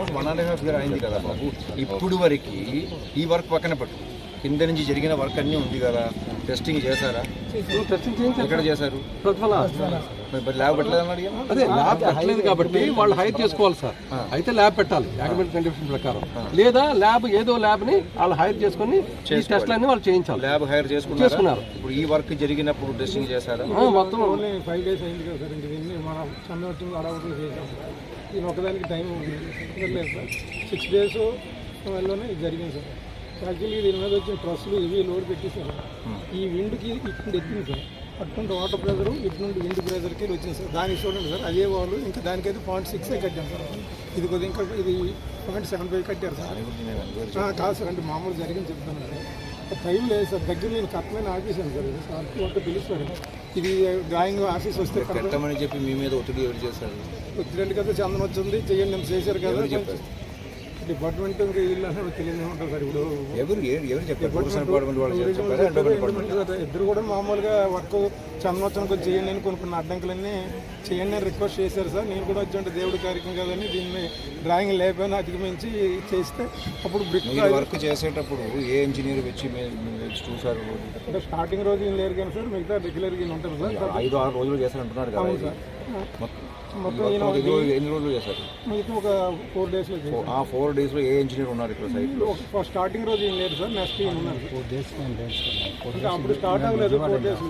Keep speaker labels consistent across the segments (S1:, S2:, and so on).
S1: Almost 1.5 year అయింది కదా బాబు. ఇప్పుడు వరకు ఈ వర్క్ పక్కన పెట్టు, కింద నుంచి జరిగిన వర్క్ అన్నీ ఉంది కదా, టెస్టింగ్ చేశారా? ఎక్కడ చేశారు? ల్యాబ్ పెట్టలేదని అడిగా.
S2: అదే ల్యాబ్ పెట్టలేదు కాబట్టి వాళ్ళు హైర్ చేసుకోవాలి సార్. అయితే ల్యాబ్ పెట్టాలి యాక్మెంట్ కండిషన్ ప్రకారం, లేదా ల్యాబ్ ఏదో ల్యాబ్ ని వాళ్ళు హైర్ చేసుకుని టెస్ట్లన్నీ వాళ్ళు చేయించాలి.
S1: ల్యాబ్ హైర్ చేసుకున్నారు. ఇప్పుడు ఈ వర్క్ జరిగినప్పుడు టెస్టింగ్ చేశారా?
S2: మొత్తం
S3: 5 days అయింది కదా సార్. దీన్ని మనం సంవత్సరం అడవులు చేసాం. దీని ఒకదానికి టైం లేదు సార్. 6 days వల్లనే ఇది జరిగింది సార్. యాక్చువల్లీ దీని మీద వచ్చిన ట్రస్సులు ఇవి లోడ్ పెట్టేశారు. ఈ విండ్కి ఇటు ఎక్కింది సార్. అటువంటి వాటర్ ప్రెజరు ఇటు నుండి విండ్ ప్రెజర్కి వచ్చింది సార్. దానికి చూడండి సార్, అదే వాళ్ళు ఇంకా దానికైతే 0.6 కట్టాం సార్. ఇది కొద్దిగా ఇంకా ఇది 0.75 కట్టారు సార్. కాదు సార్, అంటే మామూలు జరిగింది చెప్తాను సార్. టైం లేదు సార్. దగ్గర నేను కట్టమైన ఆఫీసాను సార్. ఇది సార్ అంటే పిలుస్తారు. ఇది డ్రాయింగ్ ఆఫీస్ వస్తే
S1: కట్టమని చెప్పి మీ మీద ఒత్తిడి ఎవరు చేశారు?
S3: ఒత్తిడి కదా, చందన వచ్చింది చెయ్యండి మేము చేశారు కదా. డిపార్ట్మెంట్ వీళ్ళు అసలు తెలియదు ఉంటుంది సార్. ఇప్పుడు ఇద్దరు కూడా మామూలుగా వర్క్ చందనోత్సవానికి వచ్చి చేయండి అని కొన్ని అడ్డంకులన్నీ చేయండి అని రిక్వెస్ట్ చేశారు సార్. నేను కూడా వచ్చి దేవుడి కార్యక్రమం కదని దీన్ని డ్రాయింగ్ లేకపోయినా అధిగమించి చేస్తే అప్పుడు బ్రిక్
S1: వర్క్ చేసేటప్పుడు ఏ ఇంజనీర్ వచ్చి చూసారు?
S3: అంటే స్టార్టింగ్ రోజు ఏం లేరు కానీ సార్, మిగతా రెగ్యులర్గా ఉంటుంది సార్.
S1: 5-6 రోజులు చేస్తారంటున్నారు కదా. మొత్తం ఎన్ని రోజులు చేశారు?
S3: మిగతా ఒక 4 days.
S1: 4 days ఏ ఇంజనీర్ ఉన్నారు ఇక్కడ సైట్?
S3: స్టార్టింగ్ రోజు ఏం లేదు సార్, నెక్స్ట్ ఏం ఉన్నారు 4 days. అంటే అప్పుడు స్టార్ట్ అవ్వలేదు 4 days.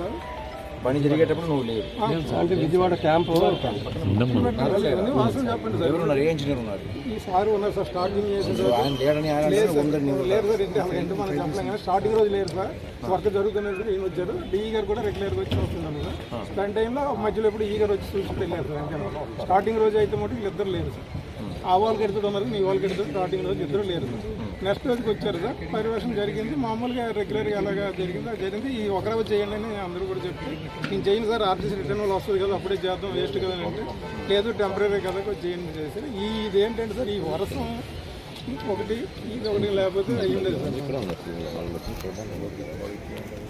S1: పని జరిగేటప్పుడు నువ్వు లేదు
S2: అంటే విజయవాడ క్యాంపు
S3: చెప్పండి సార్.
S1: ఎవరున్నారు? ఏ ఇంజనీర్ ఉన్నారు?
S3: ఈ సార్ ఉన్నారు సార్. స్టార్టింగ్
S1: ఆయన లేడని
S3: లేరు సార్. అంటే మనం చెప్పలేం కానీ స్టార్టింగ్ రోజు లేరు సార్. వర్క్ జరుగుతున్నది ఈయన వచ్చారు. డిఈ గారు కూడా రెగ్యులర్గా వచ్చి వస్తున్నాను సార్. దాని టైంలో మధ్యలో ఎప్పుడు ఈ గారు వచ్చి చూసుకుంటూ వెళ్ళారు సార్. అంటే స్టార్టింగ్ రోజు అయితే మటు వీళ్ళిద్దరు లేరు సార్. ఆ వాళ్ళకి ఎడుతూ ఉన్నారు, నీ వాళ్ళకి ఎడుతూ స్టార్టింగ్ రోజు ఇద్దరు లేరు సార్. నెక్స్ట్ రోజుకి వచ్చారు సార్. పర్యవేక్షణ జరిగింది మామూలుగా రెగ్యులర్గా ఎలాగా జరిగింది అది జరిగింది. ఈ ఒక రోజు చేయండి అని అందరూ కూడా చెప్తే నేను చేయను సార్, ఆర్టీసీ రిటర్న్ వాళ్ళు వస్తుంది కదా అప్పుడే చేద్దాం వేస్ట్ కదా అంటే లేదు టెంపరీ కదా చేయండి చేసి. ఇదేంటంటే సార్, ఈ వర్షం ఒకటి ఇది ఒకటి లేకపోతే అయ్యి ఉండేది సార్.